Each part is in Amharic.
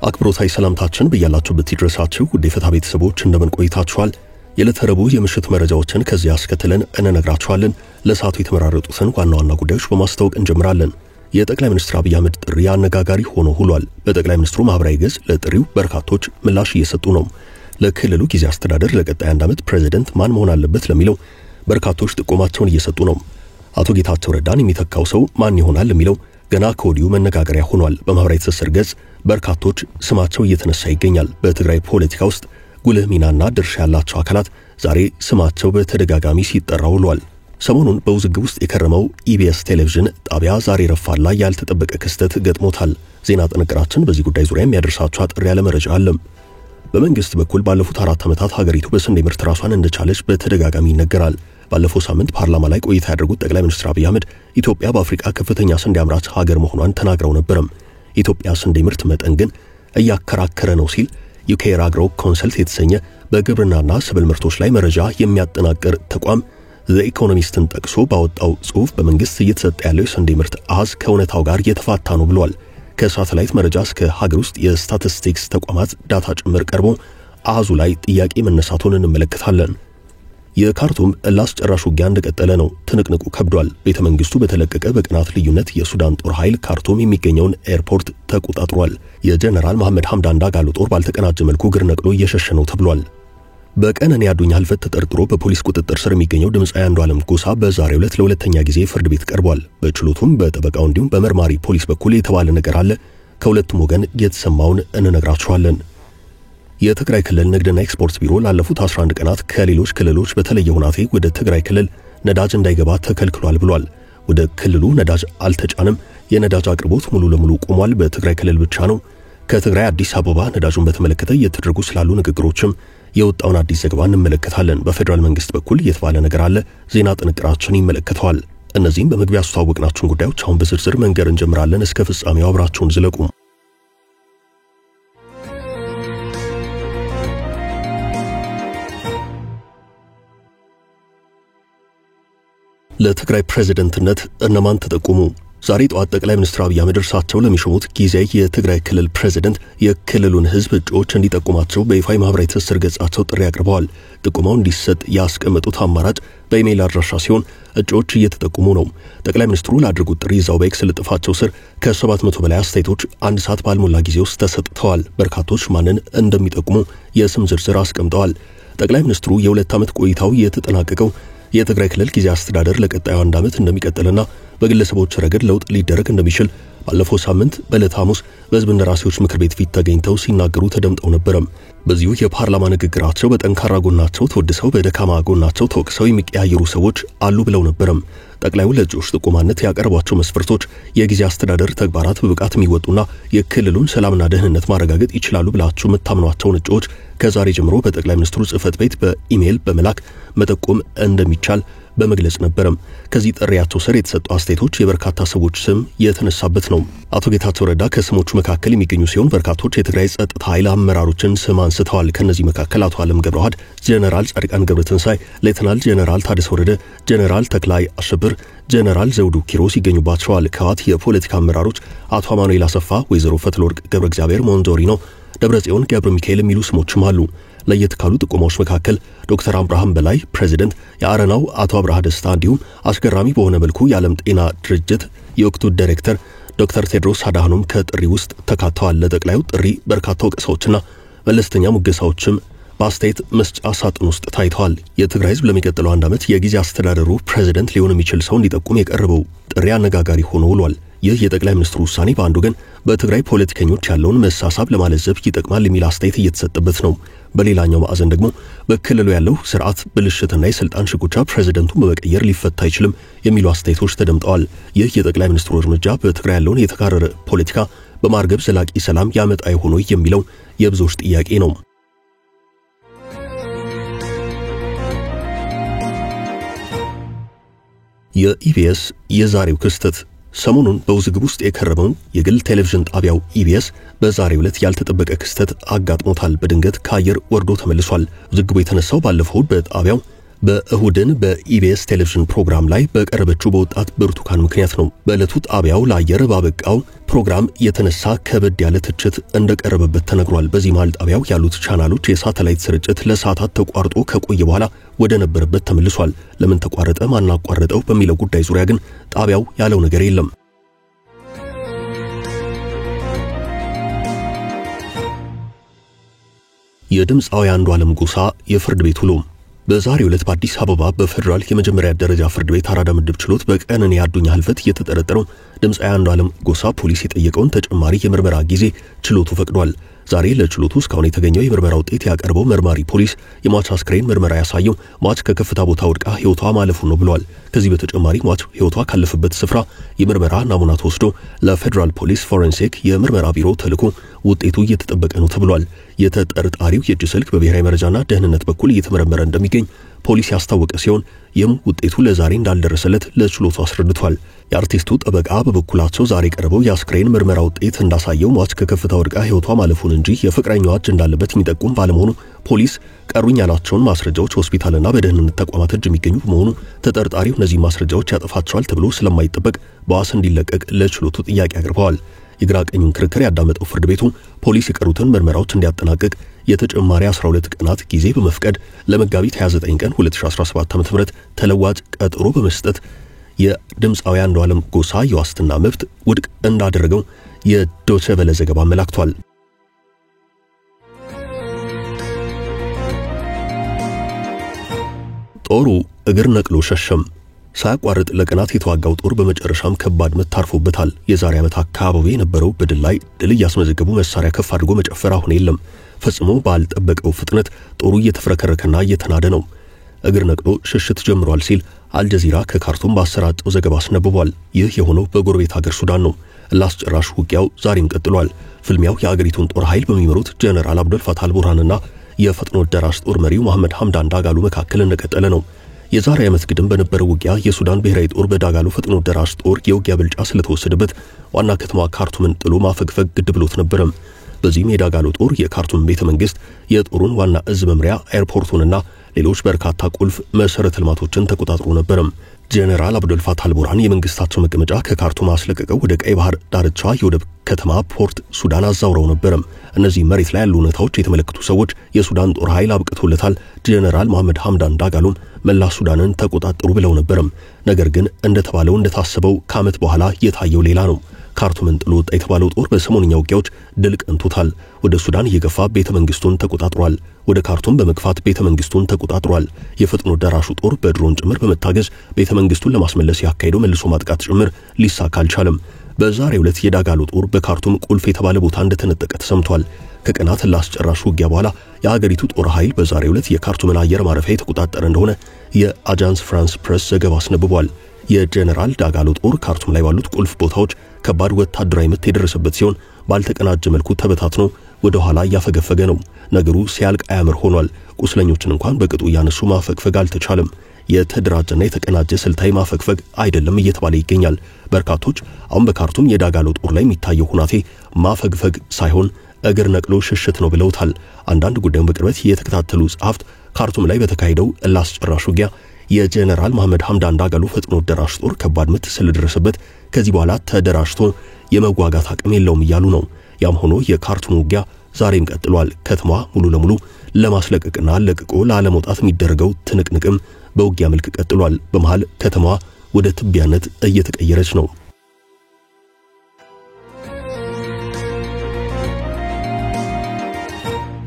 አክብሮታዊ ሰላምታችን በያላችሁበት ይድረሳችሁ ውድ የፈታ ቤተሰቦች እንደምን ቆይታችኋል? የለተረቡ የምሽት መረጃዎችን ከዚህ አስከትለን እንነግራችኋለን። ለሰዓቱ የተመራረጡትን ዋና ዋና ጉዳዮች በማስተዋወቅ እንጀምራለን። የጠቅላይ ሚኒስትር አብይ አህመድ ጥሪ አነጋጋሪ ሆኖ ውሏል። በጠቅላይ ሚኒስትሩ ማህበራዊ ገጽ ለጥሪው በርካቶች ምላሽ እየሰጡ ነው። ለክልሉ ጊዜያዊ አስተዳደር ለቀጣይ አንድ ዓመት ፕሬዝዳንት ማን መሆን አለበት ለሚለው በርካቶች ጥቆማቸውን እየሰጡ ነው። አቶ ጌታቸው ረዳን የሚተካው ሰው ማን ይሆናል ለሚለው ገና ከወዲሁ መነጋገሪያ ሆኗል። በማህበራዊ ትስስር ገጽ በርካቶች ስማቸው እየተነሳ ይገኛል። በትግራይ ፖለቲካ ውስጥ ጉልህ ሚናና ድርሻ ያላቸው አካላት ዛሬ ስማቸው በተደጋጋሚ ሲጠራ ውሏል። ሰሞኑን በውዝግብ ውስጥ የከረመው ኢቢኤስ ቴሌቪዥን ጣቢያ ዛሬ ረፋድ ላይ ያልተጠበቀ ክስተት ገጥሞታል። ዜና ጥንቅራችን በዚህ ጉዳይ ዙሪያ የሚያደርሳችሁ አጥር ያለ መረጃ አለ። በመንግስት በኩል ባለፉት 4 ዓመታት ሀገሪቱ በስንዴ ምርት ራሷን እንደቻለች በተደጋጋሚ ይነገራል። ባለፈው ሳምንት ፓርላማ ላይ ቆይታ ያደረጉት ጠቅላይ ሚኒስትር አብይ አህመድ ኢትዮጵያ በአፍሪካ ከፍተኛ ስንዴ አምራች ሀገር መሆኗን ተናግረው ነበር። ኢትዮጵያ ስንዴ ምርት መጠን ግን እያከራከረ ነው ሲል ዩኬር አግሮ ኮንሰልት የተሰኘ በግብርናና ሰብል ምርቶች ላይ መረጃ የሚያጠናቅር ተቋም ዘ ኢኮኖሚስትን ጠቅሶ ባወጣው ጽሑፍ በመንግስት እየተሰጠ ያለው የስንዴ ምርት አሃዝ ከእውነታው ጋር የተፋታ ነው ብሏል። ከሳተላይት መረጃ እስከ ሀገር ውስጥ የስታቲስቲክስ ተቋማት ዳታ ጭምር ቀርቦ አሃዙ ላይ ጥያቄ መነሳቱን እንመለከታለን። የካርቱም ላስጨራሽ ውጊያ እንደቀጠለ ነው። ትንቅንቁ ከብዷል። ቤተ መንግስቱ በተለቀቀ በቀናት ልዩነት የሱዳን ጦር ኃይል ካርቱም የሚገኘውን ኤርፖርት ተቆጣጥሯል። የጀነራል መሐመድ ሐምዳን ዳጋሎ ጦር ባልተቀናጀ መልኩ እግር ነቅሎ እየሸሸ ነው ተብሏል። በቀነኒ አዱኛ ህልፈት ተጠርጥሮ በፖሊስ ቁጥጥር ስር የሚገኘው ድምጻዊ አንዱዓለም ጎሳ በዛሬው ዕለት ለሁለተኛ ጊዜ ፍርድ ቤት ቀርቧል። በችሎቱም በጠበቃው እንዲሁም በመርማሪ ፖሊስ በኩል የተባለ ነገር አለ። ከሁለቱም ወገን የተሰማውን እንነግራችኋለን። የትግራይ ክልል ንግድና ኤክስፖርት ቢሮ ላለፉት 11 ቀናት ከሌሎች ክልሎች በተለየ ሁናቴ ወደ ትግራይ ክልል ነዳጅ እንዳይገባ ተከልክሏል ብሏል። ወደ ክልሉ ነዳጅ አልተጫንም። የነዳጅ አቅርቦት ሙሉ ለሙሉ ቆሟል። በትግራይ ክልል ብቻ ነው። ከትግራይ አዲስ አበባ ነዳጁን በተመለከተ እየተደረጉ ስላሉ ንግግሮችም የወጣውን አዲስ ዘገባ እንመለከታለን። በፌደራል መንግስት በኩል የተባለ ነገር አለ። ዜና ጥንቅራችን ይመለከተዋል። እነዚህም በመግቢያ ያስተዋወቅናችሁን ጉዳዮች አሁን በዝርዝር መንገር እንጀምራለን። እስከ ፍጻሜው አብራችሁን ዝለቁ። ለትግራይ ፕሬዝዳንትነት እነማን ተጠቆሙ? ዛሬ ጠዋት ጠቅላይ ሚኒስትር አብይ አህመድ እርሳቸው ለሚሾሙት ጊዜያዊ የትግራይ ክልል ፕሬዝዳንት የክልሉን ህዝብ እጩዎች እንዲጠቁማቸው በይፋ ማህበራዊ ትስስር ገጻቸው ጥሪ አቅርበዋል። ጥቆማው እንዲሰጥ ያስቀመጡት አማራጭ በኢሜይል አድራሻ ሲሆን እጩዎች እየተጠቆሙ ነው። ጠቅላይ ሚኒስትሩ ላደረጉት ጥሪ እዛው በኤክስ ልጥፋቸው ስር ከ700 በላይ አስተያየቶች አንድ ሰዓት ባልሞላ ጊዜ ውስጥ ተሰጥተዋል። በርካቶች ማንን እንደሚጠቁሙ የስም ዝርዝር አስቀምጠዋል። ጠቅላይ ሚኒስትሩ የ2 ዓመት ቆይታው የተጠናቀቀው የትግራይ ክልል ጊዜያዊ አስተዳደር ለቀጣዩ አንድ ዓመት እንደሚቀጥልና በግለሰቦች ረገድ ለውጥ ሊደረግ እንደሚችል ባለፈው ሳምንት በዕለተ ሐሙስ በሕዝብ እንደራሴዎች ምክር ቤት ፊት ተገኝተው ሲናገሩ ተደምጠው ነበር። በዚሁ የፓርላማ ንግግራቸው በጠንካራ ጎናቸው ተወድሰው በደካማ ጎናቸው ተወቅሰው የሚቀያየሩ ሰዎች አሉ ብለው ነበር። ጠቅላዩ ለእጩዎች ጥቆማነት ያቀርቧቸው መስፈርቶች የጊዜያዊ አስተዳደር ተግባራት በብቃት የሚወጡና የክልሉን ሰላምና ደህንነት ማረጋገጥ ይችላሉ ብላችሁ የምታምኗቸውን እጩዎች ከዛሬ ጀምሮ በጠቅላይ ሚኒስትሩ ጽህፈት ቤት በኢሜይል በመላክ መጠቆም እንደሚቻል በመግለጽ ነበር። ከዚህ ጥሪያቸው ስር የተሰጡ አስተያየቶች የበርካታ ሰዎች ስም የተነሳበት ነው። አቶ ጌታቸው ረዳ ከስሞቹ መካከል የሚገኙ ሲሆን በርካቶች የትግራይ ጸጥታ ኃይል አመራሮችን ስም አንስተዋል። ከነዚህ መካከል አቶ አለም ገብረዋህድ፣ ጀነራል ጻድቃን ገብረትንሳይ፣ ሌተናል ጀነራል ታደሰ ወረደ፣ ጀነራል ተክላይ አሸብር፣ ጀነራል ዘውዱ ኪሮስ ይገኙባቸዋል። ከዋት የፖለቲካ አመራሮች አቶ አማኑኤል አሰፋ፣ ወይዘሮ ፈትለወርቅ ገብረ እግዚአብሔር ሞንጆሪኖ፣ ደብረጽዮን ገብረ ሚካኤል የሚሉ ስሞችም አሉ። ለየት ካሉ ጥቆማዎች መካከል ዶክተር አብርሃም በላይ ፕሬዝዳንት፣ የአረናው አቶ አብርሃ ደስታ እንዲሁም አስገራሚ በሆነ መልኩ የዓለም ጤና ድርጅት የወቅቱ ዳይሬክተር ዶክተር ቴድሮስ አድሃኖም ከጥሪ ውስጥ ተካተዋል። ለጠቅላዩ ጥሪ በርካታ ወቀሳዎችና መለስተኛ ሙገሳዎችም በአስተያየት መስጫ ሳጥን ውስጥ ታይተዋል። የትግራይ ህዝብ ለሚቀጥለው አንድ ዓመት የጊዜያዊ አስተዳደሩ ፕሬዝዳንት ሊሆን የሚችል ሰው እንዲጠቁም የቀረበው ጥሪ አነጋጋሪ ሆኖ ውሏል። ይህ የጠቅላይ ሚኒስትሩ ውሳኔ በአንድ ወገን በትግራይ ፖለቲከኞች ያለውን መሳሳብ ለማለዘብ ይጠቅማል የሚል አስተያየት እየተሰጠበት ነው። በሌላኛው ማዕዘን ደግሞ በክልሉ ያለው ስርዓት ብልሽትና የስልጣን ሽኩቻ ፕሬዝዳንቱን በመቀየር ሊፈታ አይችልም የሚሉ አስተያየቶች ተደምጠዋል። ይህ የጠቅላይ ሚኒስትሩ እርምጃ በትግራይ ያለውን የተካረረ ፖለቲካ በማርገብ ዘላቂ ሰላም ያመጣ ይሆን የሚለው የብዙዎች ጥያቄ ነው። የኢቢኤስ የዛሬው ክስተት ሰሞኑን በውዝግብ ውስጥ የከረመው የግል ቴሌቪዥን ጣቢያው ኢቢኤስ በዛሬው ዕለት ያልተጠበቀ ክስተት አጋጥሞታል። በድንገት ከአየር ወርዶ ተመልሷል። ውዝግቡ የተነሳው ባለፈው በጣቢያው በእሁድን በኢቢኤስ ቴሌቪዥን ፕሮግራም ላይ በቀረበችው በወጣት ብርቱካን ምክንያት ነው። በዕለቱ ጣቢያው ለአየር ባበቃው ፕሮግራም የተነሳ ከበድ ያለ ትችት እንደቀረበበት ተነግሯል። በዚህ መሃል ጣቢያው ያሉት ቻናሎች የሳተላይት ስርጭት ለሰዓታት ተቋርጦ ከቆየ በኋላ ወደ ነበረበት ተመልሷል። ለምን ተቋረጠ፣ ማን አቋረጠው በሚለው ጉዳይ ዙሪያ ግን ጣቢያው ያለው ነገር የለም። የድምፃዊ አንዱዓለም ጎሳ የፍርድ ቤት ውሎ በዛሬው ዕለት በአዲስ አበባ በፌደራል የመጀመሪያ ደረጃ ፍርድ ቤት አራዳ ምድብ ችሎት በቀነኒ አዱኛ ህልፈት የተጠረጠረው ድምፃዊ አንዱዓለም ጎሳ ፖሊስ የጠየቀውን ተጨማሪ የምርመራ ጊዜ ችሎቱ ፈቅዷል። ዛሬ ለችሎቱ እስካሁን የተገኘው የምርመራ ውጤት ያቀርበው መርማሪ ፖሊስ የሟች አስክሬን ምርመራ ያሳየው ሟች ከከፍታ ቦታ ወድቃ ህይወቷ ማለፉን ነው ብሏል። ከዚህ በተጨማሪ ሟች ህይወቷ ካለፈበት ስፍራ የምርመራ ናሙና ተወስዶ ለፌደራል ፖሊስ ፎረንሲክ የምርመራ ቢሮ ተልኮ ውጤቱ እየተጠበቀ ነው ተብሏል። የተጠርጣሪው የእጅ ስልክ በብሔራዊ መረጃና ደህንነት በኩል እየተመረመረ እንደሚገኝ ፖሊስ ያስታወቀ ሲሆን ይህም ውጤቱ ለዛሬ እንዳልደረሰለት ለችሎቱ አስረድቷል። የአርቲስቱ ጠበቃ በበኩላቸው ዛሬ ቀርበው የአስክሬን ምርመራ ውጤት እንዳሳየው ሟች ከከፍታ ወድቃ ህይወቷ ማለፉን እንጂ የፍቅረኛዋ እጅ እንዳለበት የሚጠቁም ባለመሆኑ ፖሊስ ቀሩኝ ያላቸውን ማስረጃዎች ሆስፒታልና በደህንነት ተቋማት እጅ የሚገኙ በመሆኑ ተጠርጣሪው እነዚህ ማስረጃዎች ያጠፋቸዋል ተብሎ ስለማይጠበቅ በዋስ እንዲለቀቅ ለችሎቱ ጥያቄ አቅርበዋል። የግራ ቀኙን ክርክር ያዳመጠው ፍርድ ቤቱ ፖሊስ የቀሩትን ምርመራዎች እንዲያጠናቅቅ የተጨማሪ 12 ቀናት ጊዜ በመፍቀድ ለመጋቢት 29 ቀን 2017 ዓ.ም ተለዋጭ ቀጠሮ በመስጠት የድምፃዊ አንዱዓለም ጎሳ የዋስትና መብት ውድቅ እንዳደረገው የዶቼ ቬለ ዘገባ አመላክቷል። ጦሩ እግር ነቅሎ ሸሸም። ሳያቋርጥ ለቀናት የተዋጋው ጦር በመጨረሻም ከባድ ምት ታርፎበታል። የዛሬ ዓመት አካባቢ የነበረው በድል ላይ ድል ያስመዘገቡ መሳሪያ ከፍ አድርጎ መጨፈር አሁን የለም። ፈጽሞ ባልጠበቀው ፍጥነት ጦሩ እየተፍረከረከና እየተናደ ነው። እግር ነቅሎ ሽሽት ጀምሯል ሲል አልጀዚራ ከካርቱም ባሰራጨው ዘገባ አስነብቧል። ይህ የሆነው በጎረቤት ሀገር ሱዳን ነው። ላስጨራሽ ውጊያው ዛሬም ቀጥሏል። ፍልሚያው የአገሪቱን ጦር ኃይል በሚመሩት ጀነራል አብዱል ፈታህ አልቡርሃንና የፈጥኖ ደራሽ ጦር መሪው መሐመድ ሐምዳን ዳጋሎ መካከል እንደቀጠለ ነው። የዛሬ ዓመት ግድም በነበረው ውጊያ የሱዳን ብሔራዊ ጦር በዳጋሎ ፈጥኖ ደራሽ ጦር የውጊያ ብልጫ ስለተወሰደበት ዋና ከተማ ካርቱምን ጥሎ ማፈግፈግ ግድ ብሎት ነበረም። በዚህም የዳጋሎ ጦር የካርቱም ቤተ መንግስት፣ የጦሩን ዋና እዝ መምሪያ፣ ኤርፖርቱንና ሌሎች በርካታ ቁልፍ መሰረተ ልማቶችን ተቆጣጥሮ ነበረም። ጀነራል አብዱል ፈታህ አልቡርሃን የመንግስታቸው መቀመጫ ከካርቱም አስለቀቀው ወደ ቀይ ባህር ዳርቻ የወደብ ከተማ ፖርት ሱዳን አዛውረው ነበረም። እነዚህ መሬት ላይ ያሉ ሁኔታዎች የተመለከቱ ሰዎች የሱዳን ጦር ኃይል አብቅቶለታል፣ ጀነራል መሐመድ ሐምዳን ዳጋሎም መላ ሱዳንን ተቆጣጠሩ ብለው ነበረም። ነገር ግን እንደተባለው እንደታሰበው ከዓመት በኋላ የታየው ሌላ ነው። ካርቱምን ጥሎ ወጣ የተባለው ጦር በሰሞንኛ ውጊያዎች ድል ቀንቶታል። ወደ ሱዳን እየገፋ ቤተ መንግስቱን ተቆጣጥሯል። ወደ ካርቱም በመግፋት ቤተ መንግስቱን ተቆጣጥሯል። የፈጥኖ ደራሹ ጦር በድሮን ጭምር በመታገዝ ቤተ መንግስቱን ለማስመለስ ያካሄደው መልሶ ማጥቃት ጭምር ሊሳካ አልቻለም። በዛሬው ዕለት የዳጋሎ ጦር በካርቱም ቁልፍ የተባለ ቦታ እንደተነጠቀ ተሰምቷል። ከቀናት ላስጨራሽ ውጊያ በኋላ የሀገሪቱ ጦር ኃይል በዛሬው ዕለት የካርቱምን አየር ማረፊያ የተቆጣጠረ እንደሆነ የአጃንስ ፍራንስ ፕሬስ ዘገባ አስነብቧል። የጀነራል ዳጋሎ ጦር ካርቱም ላይ ባሉት ቁልፍ ቦታዎች ከባድ ወታደራዊ ምት የደረሰበት ሲሆን ባልተቀናጀ መልኩ ተበታትኖ ወደ ኋላ እያፈገፈገ ነው። ነገሩ ሲያልቅ አያምር ሆኗል። ቁስለኞችን እንኳን በቅጡ እያነሱ ማፈግፈግ አልተቻለም። የተደራጀና የተቀናጀ ስልታዊ ማፈግፈግ አይደለም እየተባለ ይገኛል። በርካቶች አሁን በካርቱም የዳጋሎ ጦር ላይ የሚታየው ሁናቴ ማፈግፈግ ሳይሆን እግር ነቅሎ ሽሽት ነው ብለውታል። አንዳንድ ጉዳዩን በቅርበት የተከታተሉ ጸሐፍት ካርቱም ላይ በተካሄደው ላስጨራሽ ውጊያ የጀነራል መሐመድ ሐምዳን ዳጋሎ ፈጥኖ ደራሽ ጦር ከባድ ምት ስለደረሰበት ከዚህ በኋላ ተደራጅቶ የመዋጋት አቅም የለውም እያሉ ነው። ያም ሆኖ የካርቱም ውጊያ ዛሬም ቀጥሏል። ከተማዋ ሙሉ ለሙሉ ለማስለቀቅና ለቅቆ ላለመውጣት የሚደረገው ትንቅንቅም በውጊያ መልክ ቀጥሏል። በመሃል ከተማዋ ወደ ትቢያነት እየተቀየረች ነው።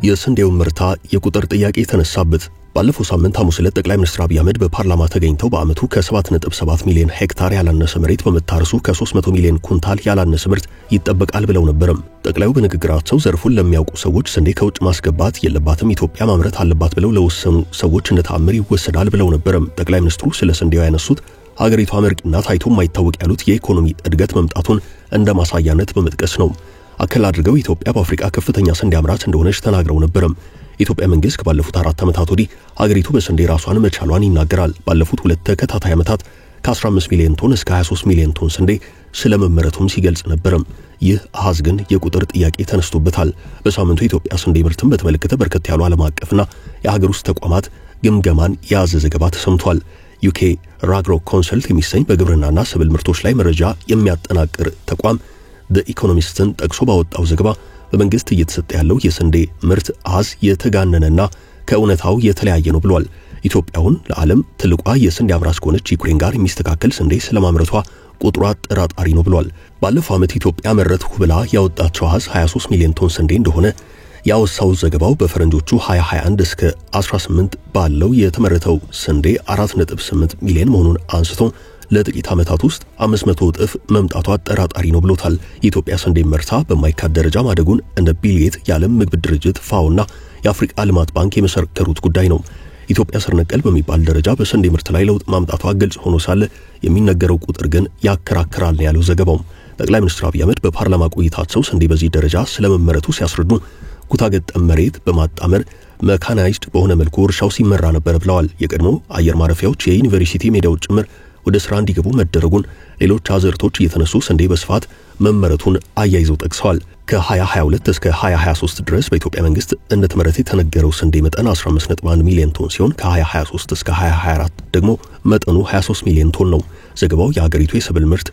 የስንዴው ምርታ የቁጥር ጥያቄ ተነሳበት። ባለፈው ሳምንት ሐሙስ ዕለት ጠቅላይ ሚኒስትር አብይ አህመድ በፓርላማ ተገኝተው በአመቱ ከ7.7 ሚሊዮን ሄክታር ያላነሰ መሬት በመታረሱ ከ300 ሚሊዮን ኩንታል ያላነሰ ምርት ይጠበቃል ብለው ነበርም። ጠቅላዩ በንግግራቸው ዘርፉን ለሚያውቁ ሰዎች ስንዴ ከውጭ ማስገባት የለባትም ኢትዮጵያ ማምረት አለባት ብለው ለወሰኑ ሰዎች እንደ ተአምር ይወሰዳል ብለው ነበርም። ጠቅላይ ሚኒስትሩ ስለ ስንዴው ያነሱት ሀገሪቷ አመርቂና ታይቶ የማይታወቅ ያሉት የኢኮኖሚ እድገት መምጣቱን እንደ ማሳያነት በመጥቀስ ነው። አከል አድርገው ኢትዮጵያ በአፍሪካ ከፍተኛ ስንዴ አምራች እንደሆነች ተናግረው ነበርም። ኢትዮጵያ መንግስት ባለፉት 4 ዓመታት ወዲህ ሀገሪቱ በስንዴ ራሷን መቻሏን ይናገራል። ባለፉት 2 ተከታታይ ዓመታት ከ15 ሚሊዮን ቶን እስከ 23 ሚሊዮን ቶን ስንዴ ስለመመረቱም ሲገልጽ ነበር። ይህ አሃዝ ግን የቁጥር ጥያቄ ተነስቶበታል። በሳምንቱ የኢትዮጵያ ስንዴ ምርትን በተመለከተ በርከት ያሉ ዓለም አቀፍና የሀገር ውስጥ ተቋማት ግምገማን የያዘ ዘገባ ተሰምቷል። ዩኬ ራግሮ ኮንሰልት የሚሰኝ በግብርናና ሰብል ምርቶች ላይ መረጃ የሚያጠናቅር ተቋም ኢኮኖሚስትን ጠቅሶ ባወጣው ዘገባ በመንግስት እየተሰጠ ያለው የስንዴ ምርት አሃዝ የተጋነነና ከእውነታው የተለያየ ነው ብሏል። ኢትዮጵያውን ለዓለም ትልቋ የስንዴ አምራች ከሆነች ዩክሬን ጋር የሚስተካከል ስንዴ ስለማምረቷ ቁጥሯ ጠራጣሪ ነው ብሏል። ባለፈው ዓመት ኢትዮጵያ መረትኩ ብላ ያወጣቸው አሃዝ 23 ሚሊዮን ቶን ስንዴ እንደሆነ ያወሳው ዘገባው በፈረንጆቹ 2021 እስከ 18 ባለው የተመረተው ስንዴ 4.8 ሚሊዮን መሆኑን አንስቶ ለጥቂት ዓመታት ውስጥ 500 እጥፍ መምጣቷ ጠራጣሪ ነው ብሎታል። የኢትዮጵያ ስንዴ ምርታ በማይካድ ደረጃ ማደጉን እንደ ቢልጌት የዓለም ምግብ ድርጅት ፋኦና የአፍሪካ ልማት ባንክ የመሰከሩት ጉዳይ ነው። ኢትዮጵያ ስር ነቀል በሚባል ደረጃ በስንዴ ምርት ላይ ለውጥ ማምጣቷ ግልጽ ሆኖ ሳለ የሚነገረው ቁጥር ግን ያከራክራል ነው ያለው ዘገባው። ጠቅላይ ሚኒስትር አብይ አህመድ በፓርላማ ቆይታቸው ስንዴ በዚህ ደረጃ ስለመመረቱ ሲያስረዱ ኩታ ገጠም መሬት በማጣመር መካናይዝድ በሆነ መልኩ እርሻው ሲመራ ነበር ብለዋል። የቀድሞ አየር ማረፊያዎች የዩኒቨርሲቲ ሜዳዎች ጭምር ወደ ስራ እንዲገቡ መደረጉን፣ ሌሎች አዘርቶች እየተነሱ ስንዴ በስፋት መመረቱን አያይዘው ጠቅሰዋል። ከ2022 እስከ 2023 ድረስ በኢትዮጵያ መንግስት እንደተመረተ የተነገረው ስንዴ መጠን 15.1 ሚሊዮን ቶን ሲሆን ከ2023 እስከ 2024 ደግሞ መጠኑ 23 ሚሊዮን ቶን ነው። ዘገባው የሀገሪቱ የሰብል ምርት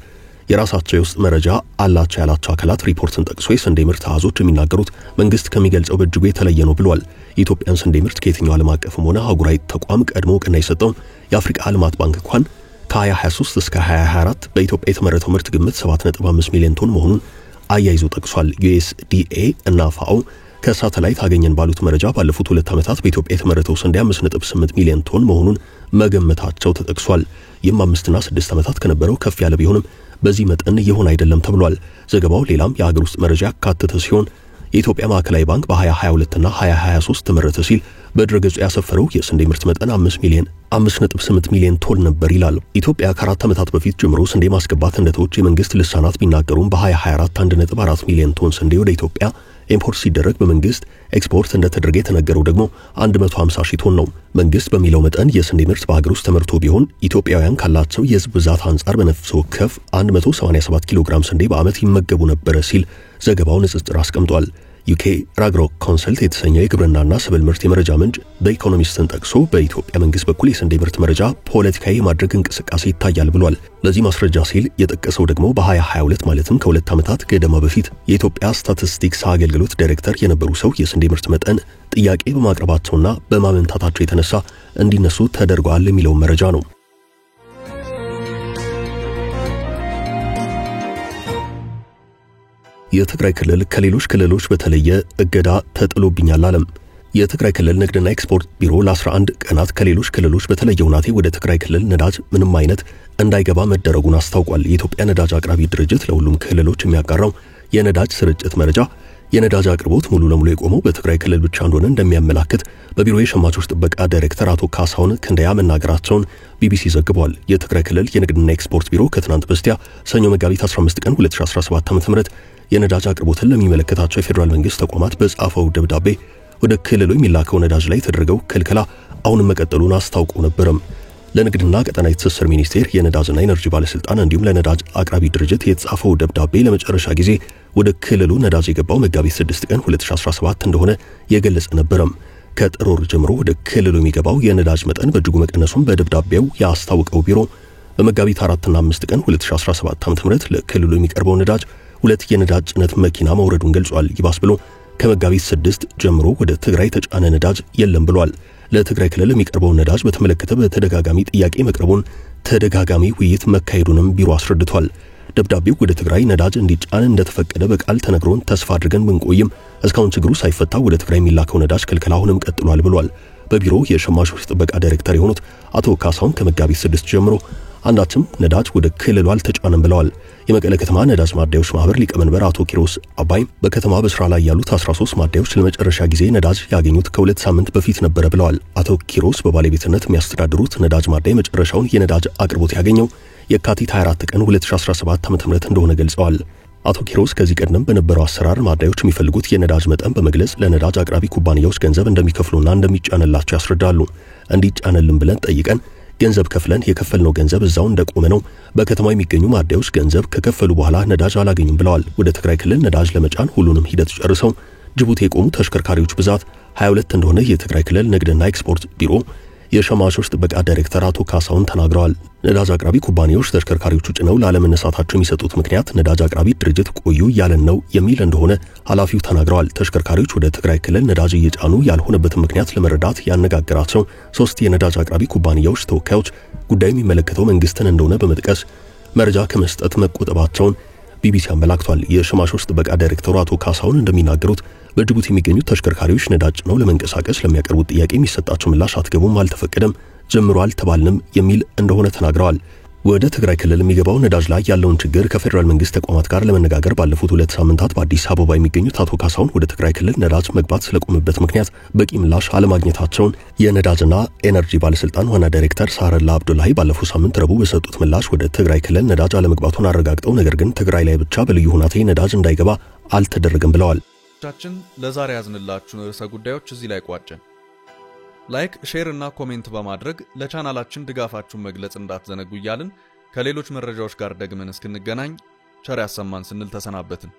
የራሳቸው የውስጥ መረጃ አላቸው ያላቸው አካላት ሪፖርትን ጠቅሶ የስንዴ ምርት አሃዞች የሚናገሩት መንግስት ከሚገልጸው በእጅጉ የተለየ ነው ብሏል። የኢትዮጵያን ስንዴ ምርት ከየትኛው ዓለም አቀፍም ሆነ አህጉራዊ ተቋም ቀድሞ እውቅና የሰጠው የአፍሪካ ልማት ባንክ እንኳን ከ2023 እስከ 2024 በኢትዮጵያ የተመረተው ምርት ግምት 7.5 ሚሊዮን ቶን መሆኑን አያይዞ ጠቅሷል። USDA እና ፋኦ ከሳተላይት አገኘን ባሉት መረጃ ባለፉት 2 ዓመታት በኢትዮጵያ የተመረተው ስንዴ 5.8 ሚሊዮን ቶን መሆኑን መገመታቸው ተጠቅሷል። ይህም 5 እና 6 ዓመታት ከነበረው ከፍ ያለ ቢሆንም በዚህ መጠን ይሆን አይደለም ተብሏል። ዘገባው ሌላም የሀገር ውስጥ መረጃ ያካተተ ሲሆን የኢትዮጵያ ማዕከላዊ ባንክ በ2022 እና 2023 ተመረተ ሲል በድረገጹ ያሰፈረው የስንዴ ምርት መጠን 5.8 ሚሊዮን ቶን ነበር ይላል። ኢትዮጵያ ከ4 ዓመታት በፊት ጀምሮ ስንዴ ማስገባት እንደተወች የመንግስት ልሳናት ቢናገሩም በ2024 1.4 ሚሊዮን ቶን ስንዴ ወደ ኢትዮጵያ ኢምፖርት ሲደረግ በመንግስት ኤክስፖርት እንደተደረገ የተነገረው ደግሞ 150 ሺህ ቶን ነው። መንግስት በሚለው መጠን የስንዴ ምርት በሀገር ውስጥ ተመርቶ ቢሆን ኢትዮጵያውያን ካላቸው የህዝብ ብዛት አንጻር በነፍስ ወከፍ 187 ኪሎ ግራም ስንዴ በዓመት ይመገቡ ነበር ሲል ዘገባው ንጽጽር አስቀምጧል። ዩኬ ራግሮ ኮንሰልት የተሰኘው የግብርናና ሰብል ምርት የመረጃ ምንጭ በኢኮኖሚስትን ጠቅሶ በኢትዮጵያ መንግስት በኩል የስንዴ ምርት መረጃ ፖለቲካዊ ማድረግ እንቅስቃሴ ይታያል ብሏል። ለዚህ ማስረጃ ሲል የጠቀሰው ደግሞ በ2022 ማለትም ከ2 ዓመታት ገደማ በፊት የኢትዮጵያ ስታቲስቲክስ አገልግሎት ዳይሬክተር የነበሩ ሰው የስንዴ ምርት መጠን ጥያቄ በማቅረባቸውና በማመንታታቸው የተነሳ እንዲነሱ ተደርጓል የሚለው መረጃ ነው። የትግራይ ክልል ከሌሎች ክልሎች በተለየ እገዳ ተጥሎብኛል አለም። የትግራይ ክልል ንግድና ኤክስፖርት ቢሮ ለ11 ቀናት ከሌሎች ክልሎች በተለየ ሁናቴ ወደ ትግራይ ክልል ነዳጅ ምንም አይነት እንዳይገባ መደረጉን አስታውቋል። የኢትዮጵያ ነዳጅ አቅራቢ ድርጅት ለሁሉም ክልሎች የሚያጋራው የነዳጅ ስርጭት መረጃ የነዳጅ አቅርቦት ሙሉ ለሙሉ የቆመው በትግራይ ክልል ብቻ እንደሆነ እንደሚያመላክት በቢሮ የሸማቾች ጥበቃ ዳይሬክተር አቶ ካሳሁን ክንደያ መናገራቸውን ቢቢሲ ዘግቧል። የትግራይ ክልል የንግድና ኤክስፖርት ቢሮ ከትናንት በስቲያ ሰኞ መጋቢት 15 ቀን 2017 ዓ.ም የነዳጅ አቅርቦትን ለሚመለከታቸው የፌዴራል መንግስት ተቋማት በጻፈው ደብዳቤ ወደ ክልሉ የሚላከው ነዳጅ ላይ የተደረገው ክልከላ አሁንም መቀጠሉን አስታውቀው ነበርም። ለንግድና ቀጠናዊ ትስስር ሚኒስቴር የነዳጅና ኢነርጂ ባለስልጣን እንዲሁም ለነዳጅ አቅራቢ ድርጅት የተጻፈው ደብዳቤ ለመጨረሻ ጊዜ ወደ ክልሉ ነዳጅ የገባው መጋቢት 6 ቀን 2017 እንደሆነ የገለጸ ነበርም። ከጥር ወር ጀምሮ ወደ ክልሉ የሚገባው የነዳጅ መጠን በእጅጉ መቀነሱን በደብዳቤው ያስታወቀው ቢሮ በመጋቢት 4 እና 5 ቀን 2017 ዓ.ም ለክልሉ የሚቀርበው ነዳጅ 2 የነዳጅ ጭነት መኪና መውረዱን ገልጿል። ይባስ ብሎ ከመጋቢት 6 ጀምሮ ወደ ትግራይ ተጫነ ነዳጅ የለም ብሏል። ለትግራይ ክልል የሚቀርበው ነዳጅ በተመለከተ በተደጋጋሚ ጥያቄ መቅረቡን ተደጋጋሚ ውይይት መካሄዱንም ቢሮ አስረድቷል። ደብዳቤው ወደ ትግራይ ነዳጅ እንዲጫን እንደተፈቀደ በቃል ተነግሮን ተስፋ አድርገን ብንቆይም እስካሁን ችግሩ ሳይፈታ ወደ ትግራይ የሚላከው ነዳጅ ክልከላ አሁንም ቀጥሏል ብሏል። በቢሮ የሸማቾች ጥበቃ ዳይሬክተር የሆኑት አቶ ካሳሁን ከመጋቢት 6 ጀምሮ አንዳችም ነዳጅ ወደ ክልሉ አልተጫነም ብለዋል። የመቀለ ከተማ ነዳጅ ማደያዎች ማህበር ሊቀመንበር አቶ ኪሮስ አባይ በከተማ በስራ ላይ ያሉት 13 ማደያዎች ለመጨረሻ ጊዜ ነዳጅ ያገኙት ከ2 ሳምንት በፊት ነበር ብለዋል። አቶ ኪሮስ በባለቤትነት የሚያስተዳድሩት ነዳጅ ማደያ መጨረሻውን የነዳጅ አቅርቦት ያገኘው የካቲት 24 ቀን 2017 ዓ.ም እንደሆነ ገልጸዋል። አቶ ኪሮስ ከዚህ ቀደም በነበረው አሰራር ማደያዎች የሚፈልጉት የነዳጅ መጠን በመግለጽ ለነዳጅ አቅራቢ ኩባንያዎች ገንዘብ እንደሚከፍሉና እንደሚጫነላቸው ያስረዳሉ። እንዲጫነልን ብለን ጠይቀን ገንዘብ ከፍለን የከፈልነው ገንዘብ እዛው እንደቆመ ነው። በከተማው የሚገኙ ማደያዎች ገንዘብ ከከፈሉ በኋላ ነዳጅ አላገኙም ብለዋል። ወደ ትግራይ ክልል ነዳጅ ለመጫን ሁሉንም ሂደት ጨርሰው ጅቡቲ የቆሙ ተሽከርካሪዎች ብዛት 22 እንደሆነ የትግራይ ክልል ንግድና ኤክስፖርት ቢሮ የሸማቾች ጥበቃ ዳይሬክተር አቶ ካሳውን ተናግረዋል። ነዳጅ አቅራቢ ኩባንያዎች ተሽከርካሪዎቹ ጭነው ላለመነሳታቸው የሚሰጡት ምክንያት ነዳጅ አቅራቢ ድርጅት ቆዩ ያለን ነው የሚል እንደሆነ ኃላፊው ተናግረዋል። ተሽከርካሪዎች ወደ ትግራይ ክልል ነዳጅ እየጫኑ ያልሆነበትን ምክንያት ለመረዳት ያነጋገራቸው 3 የነዳጅ አቅራቢ ኩባንያዎች ተወካዮች ጉዳዩ የሚመለከተው መንግስትን እንደሆነ በመጥቀስ መረጃ ከመስጠት መቆጠባቸውን ቢቢሲ አመላክቷል። የሸማቾች ጥበቃ ዳይሬክተሩ አቶ ካሳውን እንደሚናገሩት በጅቡቲ የሚገኙ ተሽከርካሪዎች ነዳጅ ነው ለመንቀሳቀስ ለሚያቀርቡት ጥያቄ የሚሰጣቸው ምላሽ አትገቡም፣ አልተፈቀደም፣ ጀምሯል ተባልንም የሚል እንደሆነ ተናግረዋል። ወደ ትግራይ ክልል የሚገባው ነዳጅ ላይ ያለውን ችግር ከፌደራል መንግስት ተቋማት ጋር ለመነጋገር ባለፉት 2 ሳምንታት በአዲስ አበባ የሚገኙት አቶ ካሳውን ወደ ትግራይ ክልል ነዳጅ መግባት ስለቆመበት ምክንያት በቂ ምላሽ አለማግኘታቸውን የነዳጅና ኤነርጂ ባለስልጣን ዋና ዳይሬክተር ሳረላ አብዱላሂ ባለፉት ሳምንት ረቡዕ በሰጡት ምላሽ ወደ ትግራይ ክልል ነዳጅ አለመግባቱን አረጋግጠው ነገር ግን ትግራይ ላይ ብቻ በልዩ ሁኔታ ነዳጅ እንዳይገባ አልተደረገም ብለዋል። ቻችን ለዛሬ ያዝንላችሁ ርዕሰ ጉዳዮች እዚህ ላይ ቋጨን። ላይክ፣ ሼር እና ኮሜንት በማድረግ ለቻናላችን ድጋፋችሁን መግለጽ እንዳትዘነጉ እያልን ከሌሎች መረጃዎች ጋር ደግመን እስክንገናኝ ቸር ያሰማን ስንል ተሰናበትን።